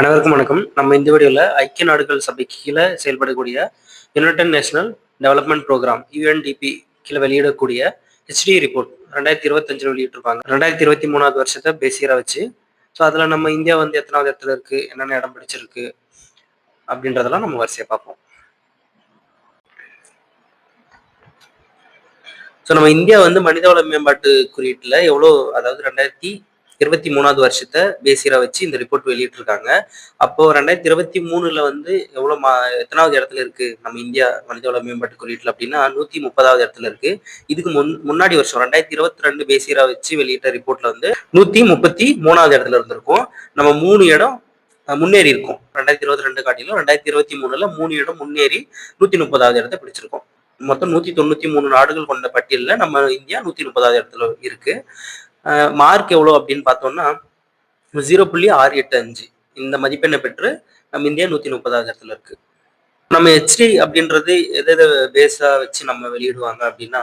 அனைவருக்கும் வணக்கம். நம்ம இந்த வீடியோல ஐக்கிய நாடுகள் சபைக்கு கீழ செயல்படக்கூடிய United national development program UNDP கீழ வெளியிடக்கூடிய ஹெச்டி ரிப்போர்ட் 2025 வெளியிட்டிருப்பாங்க. 2023வது வருஷத்த பேசியரா வச்சு. ஸோ அதுல நம்ம இந்தியா வந்து எத்தனாவது இடத்துல இருக்கு, என்னென்ன இடம் பிடிச்சிருக்கு அப்படின்றதெல்லாம் நம்ம வரிசையா பார்ப்போம். ஸோ நம்ம இந்தியா வந்து மனிதவள மேம்பாட்டு குறியீட்டுல அதாவது 2023வது வருஷத்தை பேசியரா வச்சு இந்த ரிப்போர்ட் வெளியிட்டிருக்காங்க. அப்போ 2023ல வந்து எத்தனாவது இடத்துல இருக்கு நம்ம இந்தியா மனிதவள மேம்பாட்டு குறியீட்டுல அப்படின்னா 130வது இடத்துல இருக்கு. இதுக்கு முன்னாடி வருஷம் 2022 பேசியரா வச்சு வெளியிட்ட ரிப்போர்ட்ல வந்து 133வது இடத்துல இருந்திருக்கும். நம்ம 3 இடம் முன்னேறி இருக்கும். 2022 காட்டிலும் 2023ல 3 இடம் முன்னேறி 130வது இடத்தை பிடிச்சிருக்கோம். மொத்தம் 193 நாடுகள் கொண்ட பட்டியல்ல நம்ம இந்தியா 130வது இடத்துல இருக்கு. மார்க் எவ்வளோ அப்படின்னு பார்த்தோம்னா 0.685 இந்த மதிப்பெண்ணை பெற்று நம்ம இந்தியா 130வது இடத்துல இருக்கு. நம்ம ஹெச்டி அப்படின்றது எதை பேஸா வச்சு நம்ம வெளியிடுவாங்க அப்படின்னா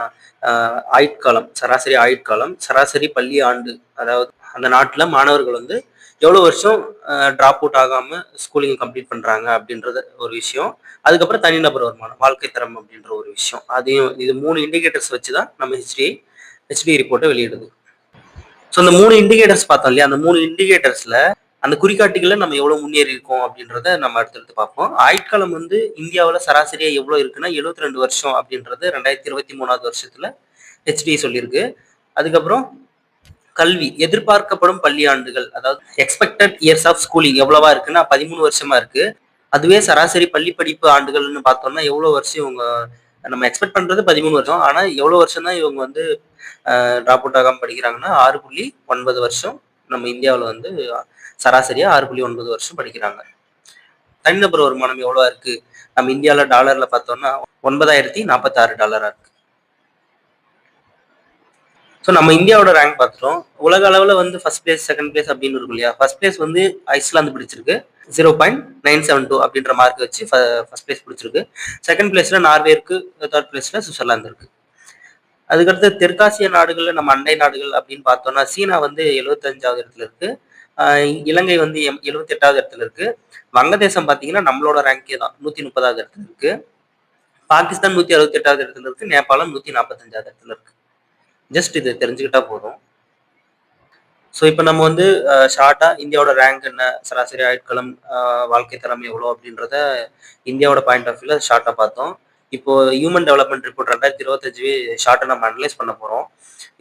ஆயுட்காலம், சராசரி ஆயுட்காலம், சராசரி பள்ளி ஆண்டு, அதாவது அந்த நாட்டுல மாணவர்கள் வந்து எவ்வளவு வருஷம் டிராப் அவுட் ஆகாம ஸ்கூலிங் கம்ப்ளீட் பண்றாங்க அப்படின்றது ஒரு விஷயம். அதுக்கப்புறம் தனிநபர் வருமானம், வாழ்க்கை தரம் அப்படின்ற ஒரு விஷயம். அதையும் இது 3 இண்டிகேட்டர்ஸ் வச்சுதான் நம்ம ஹெச்டி ரிப்போர்ட்டை வெளியிடுது. ஸோ அந்த 3 இண்டிகேட்டர்ஸ் பார்த்தோம் இல்லையா, அந்த 3 இண்டிகேட்டர்ஸ்ல அந்த குறிகாட்டிகளை நம்ம எவ்வளவு முன்னேறி இருக்கோம் அப்படின்றத நம்ம அடுத்தடுத்து பார்ப்போம். ஆயுட்காலம் வந்து இந்தியாவில் சராசரியா எவ்வளவு இருக்குன்னா 72 வருஷம் அப்படின்றது 2023வது வருஷத்துல ஹெச்டி சொல்லியிருக்கு. அதுக்கப்புறம் கல்வி, எதிர்பார்க்கப்படும் பள்ளி ஆண்டுகள், அதாவது எக்ஸ்பெக்டட் இயர்ஸ் ஆஃப் ஸ்கூலிங் எவ்வளவா இருக்குன்னா 13 வருஷமா இருக்கு. அதுவே சராசரி பள்ளி படிப்பு ஆண்டுகள்னு பார்த்தோம்னா எவ்வளவு வருஷம் இவங்க நம்ம எக்ஸ்பெக்ட் பண்றது 13 வருஷம். ஆனா எவ்வளவு வருஷம் தான் இவங்க வந்து டிராப் அவுட் ஆகாம படிக்கிறாங்கன்னா 6.9 வருஷம் நம்ம இந்தியாவில் வந்து சராசரியா 6.9 வருஷம் படிக்கிறாங்க. தனிநபர் வருமானம் எவ்வளவு இருக்கு நம்ம இந்தியாவில் டாலர்ல பார்த்தோம்னா $9,046 இருக்கு. ஸோ நம்ம இந்தியாவோட ரேங்க் பார்த்துட்டோம். உலக அளவில் வந்து ஃபர்ஸ்ட் பிளேஸ், செகண்ட் பிளேஸ் அப்படின்னு இருக்கும் இல்லையா. ஃபர்ஸ்ட் பிளேஸ் வந்து ஐஸ்லாந்து பிடிச்சிருக்கு, 0.972 அப்படின்ற மார்க் வச்சு ஃபர்ஸ்ட் பிளேஸ் பிடிச்சிருக்கு. செகண்ட் பிளேஸ்ல நார்வே இருக்கு, தேர்ட் பிளேஸ்ல சுவிட்சர்லாந்து இருக்கு. அதுக்கடுத்து தெற்காசிய நாடுகள்ல நம்ம அண்டை நாடுகள் அப்படின்னு பார்த்தோம்னா சீனா வந்து 75வது இடத்துல இருக்கு, இலங்கை வந்து 78வது இடத்துல இருக்கு, வங்கதேசம் பார்த்தீங்கன்னா நம்மளோட ரேங்கே தான் 130வது இடத்துல இருக்கு, பாகிஸ்தான் 168வது இடத்துல இருக்கு, நேபாளம் 145வது இடத்துல இருக்கு. ஜஸ்ட் இது தெரிஞ்சுக்கிட்டா போதும். ஸோ இப்போ நம்ம வந்து ஷார்ட்டா இந்தியாவோட ரேங்க் என்ன, சராசரி ஆயுட்காலம், வாழ்க்கை தரம் எவ்வளோ அப்படின்றத இந்தியாவோட பாயிண்ட் ஆஃப் வியூல ஷார்ட்டா பார்த்தோம். இப்போ ஹியூமன் டெவலப்மெண்ட் ரிப்போர்ட் 2025 ஷார்ட்டா நம்ம அனலைஸ் பண்ண போறோம்.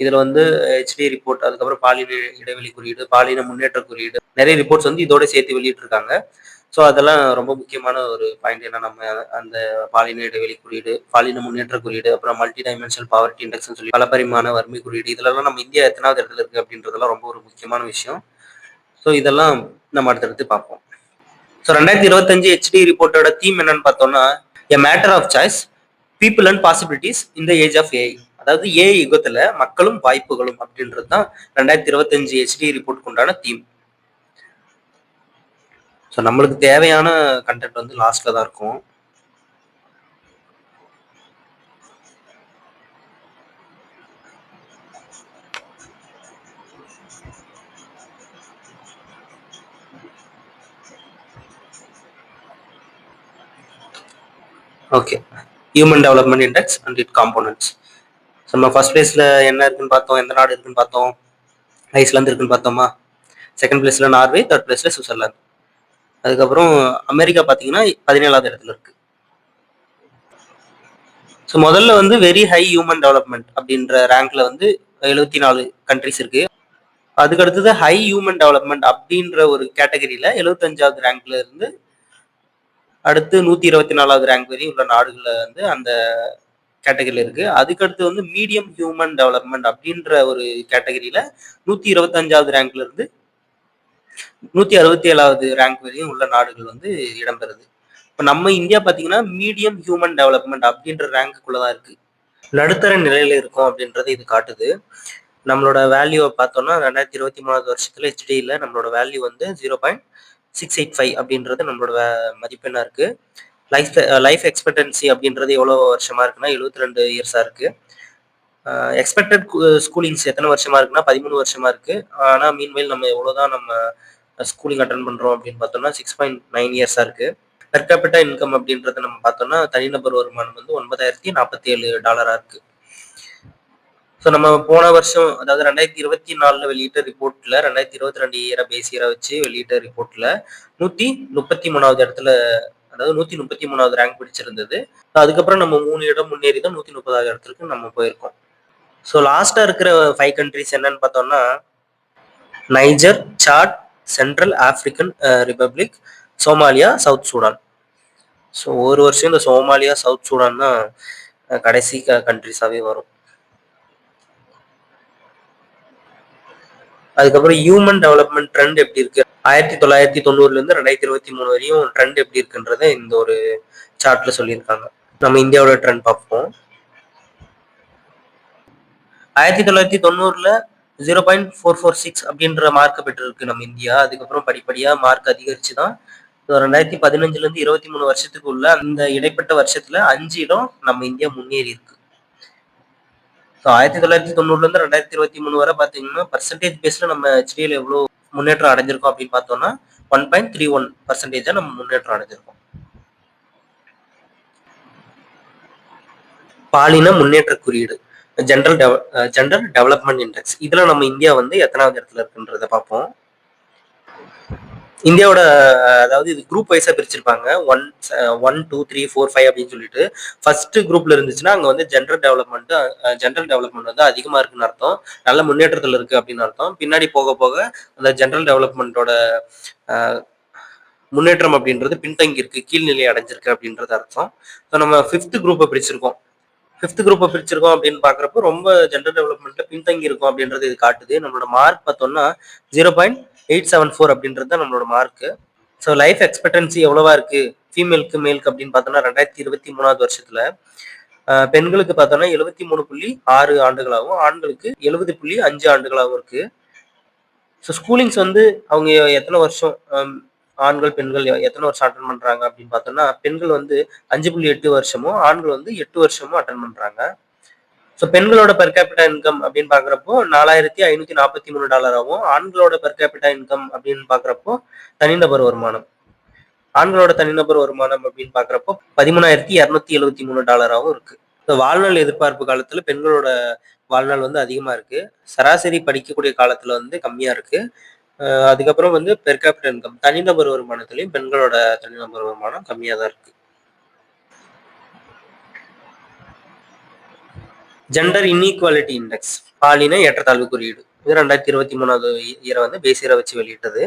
இதுல வந்து ஹெச்டி ரிப்போர்ட், அதுக்கப்புறம் பாலின இடைவெளி குறியீடு, பாலின முன்னேற்ற குறியீடு, நிறைய ரிப்போர்ட்ஸ் வந்து இதோட சேர்த்து வெளியிட்டிருக்காங்க. ஸோ அதெல்லாம் ரொம்ப முக்கியமான ஒரு பாயிண்ட். ஏன்னா நம்ம அந்த பாலின இடைவெளி குறியீடு, பாலின முன்னேற்ற குறியீடு, அப்புறம் மல்டி டைமென்ஷனல் பாவர்ட்டி இண்டெக்ஸ்னு சொல்லி பலபரிமாண வறுமை குறியீடு, இதெல்லாம் நம்ம இந்தியா எத்தனாவது இடத்துல இருக்கு அப்படின்றதெல்லாம் ரொம்ப ஒரு முக்கியமான விஷயம். ஸோ இதெல்லாம் நம்ம அடுத்தடுத்து பார்ப்போம். ஸோ 2025 ஹெச்டி ரிப்போர்ட்டோட தீம் என்னன்னு பார்த்தோம்னா a matter of choice, people and possibilities in the age of AI. அதாவது ஏஐ யுகத்துல மக்களும் வாய்ப்புகளும் அப்படின்றது தான் 2025 ஹெச்டி ரிப்போர்ட் உண்டான தீம். ஸோ நம்மளுக்கு தேவையான கண்டென்ட் வந்து லாஸ்ட்ல தான் இருக்கும். Okay, human development index and it components. நம்ம ஃபர்ஸ்ட் பிளேஸ்ல என்ன இருக்குன்னு பார்த்தோம், எந்த நாடு இருக்குன்னு பார்த்தோம், ஐஸ்லாந்து இருக்குன்னு பார்த்தோமா. செகண்ட் பிளேஸ்ல நார்வே, தேர்ட் பிளேஸ்ல சுவிட்சர்லாந்து. அதுக்கப்புறம் அமெரிக்கா பார்த்தீங்கன்னா 17வது இடத்துல இருக்கு. ஸோ முதல்ல வந்து வெரி ஹை ஹியூமன் டெவலப்மெண்ட் அப்படின்ற ரேங்க்ல வந்து 74 கண்ட்ரிஸ் இருக்கு. அதுக்கு அடுத்தது ஹை ஹியூமன் டெவலப்மெண்ட் அப்படின்ற ஒரு கேட்டகரியில 75வது ரேங்க்ல இருந்து அடுத்து 124வது ரேங்க் வரையும் உள்ள நாடுகள்ல வந்து அந்த கேட்டகரியில இருக்கு. அதுக்கடுத்து வந்து மீடியம் ஹியூமன் டெவலப்மெண்ட் அப்படின்ற ஒரு கேட்டகரியில 125வது ரேங்க்ல இருந்து 167வது ரேங்க் வரையும் உள்ள நாடுகள் வந்து இடம்பெறுது. இப்போ நம்ம இந்தியா பார்த்தீங்கன்னா மீடியம் ஹியூமன் டெவலப்மெண்ட் அப்படின்ற ரேங்க்குள்ளதான் இருக்கு, நடுத்தர நிலையில இருக்கும் அப்படின்றது இது காட்டுது. நம்மளோட வேல்யூவை பார்த்தோம்னா 2023வது வருஷத்துல ஹெச்டியில் நம்மளோட வேல்யூ வந்து 0.685 அப்படின்றது நம்மளோட மதிப்பெண்ணா இருக்கு. லைஃப் எக்ஸ்பெக்டன்சி அப்படின்றது எவ்வளோ வருஷமா இருக்குன்னா 72 இயர்ஸா இருக்கு. எக்ஸ்பெக்டட் ஸ்கூலிங்ஸ் எத்தனை வருஷமா இருக்குன்னா 13 வருஷமா இருக்கு. ஆனால் மீன்வைல் நம்ம எவ்வளோதான் நம்ம ஸ்கூலிங் அட்டன் பண்றோம் அப்படின்னு பார்த்தோம்னா 6.9 இயர்ஸா இருக்கு. பெர் கேபிட்டா இன்கம் அப்படின்றத நம்ம பார்த்தோம்னா தனிநபர் வருமானம் வந்து $9,047 இருக்கு. ஸோ நம்ம போன வருஷம் அதாவது 2024 வெளியிட்ட ரிப்போர்ட்ல 2022 இயரை பேஸ் இயரா வச்சு வெளியிட்ட ரிப்போர்ட்ல 133வது இடத்துல, அதாவது 133வது ரேங்க் பிடிச்சிருந்தது. அதுக்கப்புறம் நம்ம 3 இடம் முன்னேறி தான் 130வது இடத்துக்கு நம்ம போயிருக்கோம். ஸோ லாஸ்டா இருக்கிற 5 கண்ட்ரிஸ் என்னன்னு பார்த்தோம்னா Niger, Chad, Central African Republic, Somalia, South Sudan. So ஒரு வருஷம் இந்த சோமாலியா, சவுத் சூடான் தான் கடைசி கண்ட்ரிஸாவே வரும். அதுக்கப்புறம் ஹியூமன் டெவலப்மெண்ட் ட்ரெண்ட் எப்படி இருக்கு, 1990ல இருந்து 2023 வரையும் ட்ரெண்ட் எப்படி இருக்குன்றத இந்த ஒரு சார்ட்ல சொல்லியிருக்காங்க. நம்ம இந்தியாவோட ட்ரெண்ட் பார்ப்போம். 1990ல 0.446 அப்படின்ற மார்க் பெற்றிருக்கு நம்ம இந்தியா. அதுக்கப்புறம் படிப்படியா மார்க் அதிகரிச்சுதான் 2015ல இருந்து 23 வருஷத்துக்குள்ள அந்த இடைப்பட்ட வருஷத்துல 5 இடம் நம்ம இந்தியா முன்னேறி இருக்கு. 1990ல இருந்து 2023 வரை பாத்தீங்கன்னா பர்சன்டேஜ் பேஸ்ல நம்ம ஹெச்டிஎல் எவ்வளவு முன்னேற்றம் அடைஞ்சிருக்கோம் அப்படின்னு பார்த்தோம்னா 1.31% நம்ம முன்னேற்றம் அடைஞ்சிருக்கோம். பாலின முன்னேற்ற குறியீடு ஜெண்டர் டெவலப்மெண்ட் இண்டெக்ஸ், இதுல நம்ம இந்தியா வந்து எத்தனாவது இடத்துல இருக்குன்றத பார்ப்போம். இந்தியாவோட அதாவது இது குரூப் வைஸா பிரிச்சிருப்பாங்க. 1, 2, 3, 4, 5 அப்படின்னு சொல்லிட்டு ஃபர்ஸ்ட் குரூப்ல இருந்துச்சுன்னா அங்க வந்து ஜெண்டர் டெவலப்மெண்ட் வந்து அதிகமா இருக்குன்னு அர்த்தம், நல்ல முன்னேற்றத்துல இருக்கு அப்படின்னு அர்த்தம். பின்னாடி போக போக அந்த ஜென்ரல் டெவலப்மெண்டோட முன்னேற்றம் அப்படின்றது பின்தங்கி இருக்கு, கீழ்நிலை அடைஞ்சிருக்கு அப்படின்றது அர்த்தம். ஸோ நம்ம ஃபிஃப்த் குரூப்பை பிரிச்சிருக்கோம். அப்படின்னு பாக்குறப்போ ரொம்ப ஜெண்டர் டெவலப்மெண்ட்ல பின்தங்கி இருக்கும் அப்படின்றது இது காட்டுது. நம்மளோட மார்க் பார்த்தோம்னா 0.874 அப்படின்றது தான் நம்மளோட மார்க். ஸோ லைஃப் எக்ஸ்பெக்டன்சி எவ்வளவா இருக்கு ஃபீமேலுக்கு மேலுக்கு அப்படின்னு பார்த்தோம்னா 2023வது வருஷத்துல பெண்களுக்கு பார்த்தோம்னா 73.6 ஆண்டுகளாகவும் ஆண்களுக்கு 70.5 ஆண்டுகளாகவும் இருக்கு. ஸோ ஸ்கூலிங்ஸ் வந்து அவங்க எத்தனை வருஷம் ஆண்கள் பெண்கள் எத்தனை வருஷம் அட்டன் பண்றாங்க அப்படின்னு பார்த்தோம்னா பெண்கள் வந்து 5.8 வருஷமும் ஆண்கள் வந்து 8 வருஷமும் அட்டன் பண்றாங்க. ஸோ பெண்களோட பெர் கேபிட்டா இன்கம் அப்படின்னு பாக்குறப்போ $4,543, ஆண்களோட பெர் கேபிட்டா இன்கம் அப்படின்னு பாக்குறப்போ தனிநபர் வருமானம், ஆண்களோட தனிநபர் வருமானம் அப்படின்னு பாக்குறப்போ $13,273 இருக்கு. வாழ்நாள் எதிர்பார்ப்பு காலத்துல பெண்களோட வாழ்நாள் வந்து அதிகமா இருக்கு, சராசரி படிக்கக்கூடிய காலத்துல வந்து கம்மியா இருக்கு. அதுக்கப்புறம் வந்து பெர் கேபிட்டல் இன்கம் தனிநபர் வருமானத்திலையும் பெண்களோட தனிநபர் வருமானம் கம்மியா தான் இருக்கு. ஜெண்டர் இன்இக்வாலிட்டி இண்டெக்ஸ், பாலின ஏற்றத்தாழ்வு குறியீடு, இது 2023வது இயரை வந்து பேஸ் இயரை வச்சு வெளியிட்டது.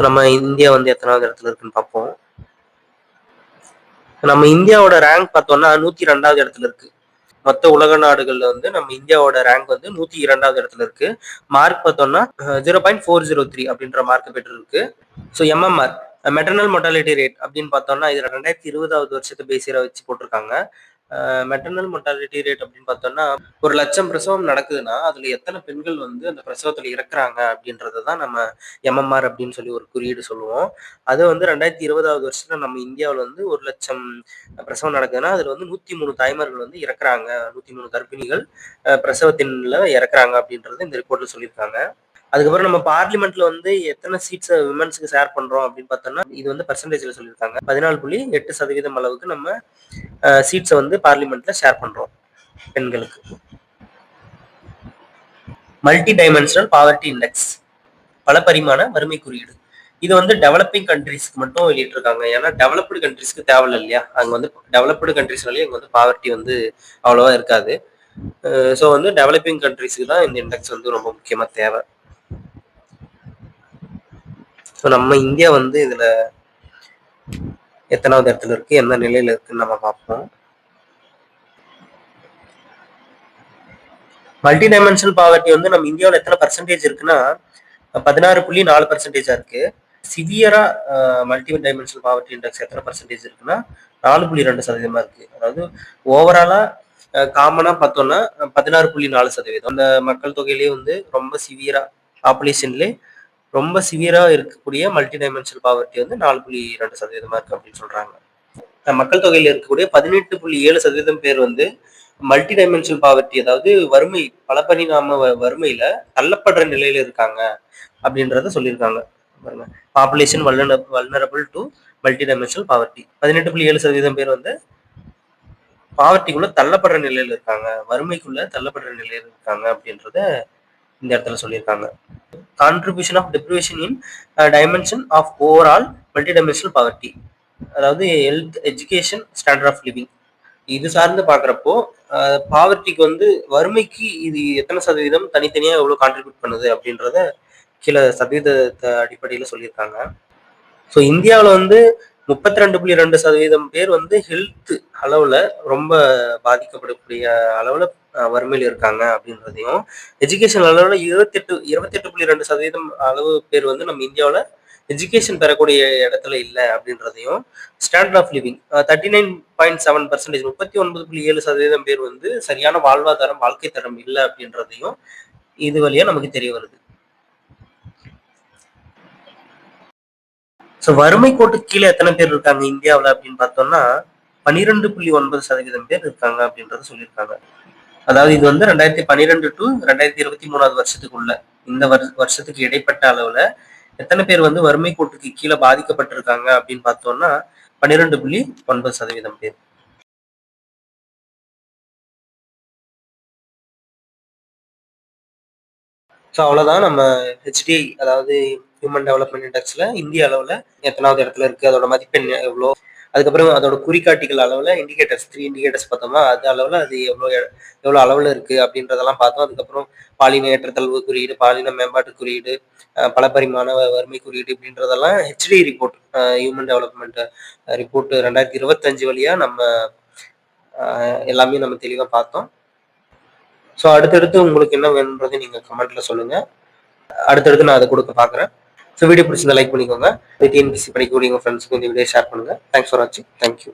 நம்ம இந்தியா வந்து எத்தனாவது இடத்துல இருக்குன்னு பார்ப்போம். நம்ம இந்தியாவோட ரேங்க் பார்த்தோம்னா 102வது இடத்துல இருக்கு. மொத்த உலக நாடுகள்ல வந்து நம்ம இந்தியாவோட ரேங்க் வந்து 102வது இடத்துல இருக்கு. மார்க் பார்த்தோம்னா 0.403 அப்படின்ற மார்க் பெற்று இருக்கு. So MMR maternal mortality rate அப்படின்னு பார்த்தோம்னா இது 2020வது வருஷத்தை பேசியரை வச்சு போட்டிருக்காங்க. மெட்டர்னல் மொர்டாலிட்டி ரேட் அப்படின்னு பார்த்தோம்னா 1,00,000 பிரசவம் நடக்குதுன்னா அதுல எத்தனை பெண்கள் வந்து அந்த பிரசவத்துல இறக்குறாங்க அப்படின்றது தான் நம்ம எம்எம்ஆர் அப்படின்னு சொல்லி ஒரு குறியீடு சொல்லுவோம். அது வந்து 2020வது வருஷத்துல நம்ம இந்தியாவில் வந்து 1,00,000 பிரசவம் நடக்குதுன்னா அதுல வந்து 103 தாய்மார்கள் வந்து இறக்குறாங்க, 103 கர்ப்பிணிகள் பிரசவத்தின்ல இறக்குறாங்க அப்படின்றது இந்த ரிப்போர்ட்ல சொல்லியிருக்காங்க. அதுக்கப்புறம் நம்ம பார்லிமெண்ட்ல வந்து எத்தனை சீட்ஸ் விமன்ஸ்க்கு ஷேர் பண்றோம் அப்படின்னு பார்த்தோம்னா இது வந்து பர்சன்டேஜ்ல சொல்லியிருக்காங்க. 14.8% அளவுக்கு நம்ம சீட்ஸை வந்து பார்லிமெண்ட்ல ஷேர் பண்றோம் பெண்களுக்கு. மல்டி டைமென்ஷனல் பாவர்ட்டி இண்டெக்ஸ், பல பரிமாண வறுமை குறியீடு, இது வந்து டெவலப்பிங் கண்ட்ரிஸ்க்கு மட்டும் வெளியிட்டிருக்காங்க. ஏன்னா டெவலப்டு கண்ட்ரிஸ்க்கு தேவையில்லை இல்லையா, அங்க வந்து டெவலப்டு கண்ட்ரிஸ்னாலே இங்க வந்து பாவர்ட்டி வந்து அவ்வளவா இருக்காது. ஸோ வந்து டெவலப்பிங் கண்ட்ரிஸ்க்கு தான் இந்த இண்டெக்ஸ் வந்து ரொம்ப முக்கியமா தேவை. ஸோ நம்ம இந்தியா வந்து இதுல எத்தனாவது இடத்துல இருக்கு, எந்த நிலையில இருக்குன்னு நம்ம பார்ப்போம். மல்டி டைமென்ஷனல் பாவர்ட்டி வந்து நம்ம இந்தியாவில் எத்தனை பர்சன்டேஜ் இருக்குன்னா 16.4% இருக்கு. சிவியரா மல்டி டைமென்ஷனல் பாவர்ட்டி இண்டெக்ஸ் எத்தனை பர்சன்டேஜ் இருக்குன்னா 4.2% இருக்கு. அதாவது ஓவராலா காமனா பார்த்தோம்னா 16.4%. அந்த மக்கள் தொகையிலேயே வந்து ரொம்ப சிவியரா பாப்புலேஷன்லேயே ரொம்ப சிவியரா இருக்கக்கூடிய மல்டி டைமென்ஷனல் பாவர்ட்டி வந்து 4.2% இருக்கு அப்படின்னு சொல்றாங்க. மக்கள் தொகையில இருக்கக்கூடிய 18.7% பேர் வந்து மல்டி டைமென்ஷனல் பாவர்ட்டி, அதாவது வறுமை, பல பரிணாம வறுமையில தள்ளப்படுற நிலையில இருக்காங்க. அப்படின்றத சொல்லியிருக்காங்க. பாருங்க, population vulnerable to multi dimensional poverty. 18.7% பேர் வந்து பாவர்ட்டிக்குள்ள தள்ளப்படுற நிலையில இருக்காங்க, வறுமைக்குள்ள தள்ளப்படுற நிலையில இருக்காங்க அப்படின்றத இந்த இடத்துல சொல்லியிருக்காங்க. Contribution of deprivation in dimension of overall multi dimensional poverty, அதாவது health, education, standard of living, இது சார்ந்து பாக்குறப்போ பாவர்ட்டிக்கு வந்து வறுமைக்கு இது எத்தனை சதவீதம் தனித்தனியா எவ்வளவு கான்ட்ரிபியூட் பண்ணுது அப்படின்றத கீழே சதவீதத்தை அடிப்படையில சொல்லியிருக்காங்க. ஸோ இந்தியாவில் வந்து 32.2% பேர் வந்து ஹெல்த் அளவுல ரொம்ப பாதிக்கப்படக்கூடிய அளவுல வறுமையில் இருக்காங்க அப்படின்றதையும், எஜுகேஷன் அளவுல 28.2% அளவு பேர் வந்து நம்ம இந்தியாவில் எஜுகேஷன் பெறக்கூடிய இடத்துல இல்லை அப்படின்றதையும், ஸ்டாண்டர்ட் ஆஃப் லிவிங் 39.7%, 39.7% பேர் வந்து சரியான வாழ்வாதாரம், வாழ்க்கை தரம் இல்லை அப்படின்றதையும் இது வழியா நமக்கு தெரிய வருது. ஸோ வறுமை கோட்டுக்கு கீழே எத்தனை பேர் இருக்காங்க இந்தியாவில் அப்படின்னு பார்த்தோம்னா 12.9% பேர் இருக்காங்க அப்படின்றத சொல்லியிருக்காங்க. அதாவது இது வந்து 2012 டு 2023 வருஷத்துக்குள்ள, இந்த வருஷத்துக்கு இடைப்பட்ட அளவுல எத்தனை பேர் வந்து வறுமை கோட்டுக்கு கீழே பாதிக்கப்பட்டிருக்காங்க அப்படின்னு பார்த்தோம்னா 12.9% பேர். ஸோ அவ்வளோதான் நம்ம ஹெச்டிஐ, அதாவது ஹியூமன் டெவலப்மெண்ட் இண்டெக்ஸ்ல இந்திய அளவில் எத்தனாவது இடத்துல இருக்கு, அதோட மதிப்பெண் எவ்வளோ, அதுக்கப்புறம் அதோட குறிகாட்டிகள் அளவில் இண்டிகேட்டர்ஸ் 3 இண்டிகேட்டர்ஸ் பார்த்தோம்னா அது அளவில் அது எவ்வளோ அளவில் இருக்கு அப்படின்றதெல்லாம் பார்த்தோம். அதுக்கப்புறம் பாலின ஏற்றத்தாழ்வு குறியீடு, பாலின மேம்பாட்டு குறியீடு, பல பரிமாண வறுமை குறியீடு இப்படின்றதெல்லாம் HDI report, human development report 2025 வழியா நம்ம எல்லாமே நம்ம தெளிவாக பார்த்தோம். ஸோ அடுத்தடுத்து உங்களுக்கு என்ன வேணுன்றதை நீங்கள் கமெண்ட்ல சொல்லுங்க. அடுத்தடுத்து நான் அதை கொடுக்க பார்க்குறேன். ஸோ வீடியோ பிடிச்சிருந்தா லைக் பண்ணிக்கோங்க. டிஎன்பிசி படிக்கக்கூடிய உங்கள் ஃப்ரெண்ட்ஸ்க்கு இந்த வீடியோ ஷேர் பண்ணுங்க. தேங்க்ஸ் ஃபார் வாட்சிங். தேங்க்யூ.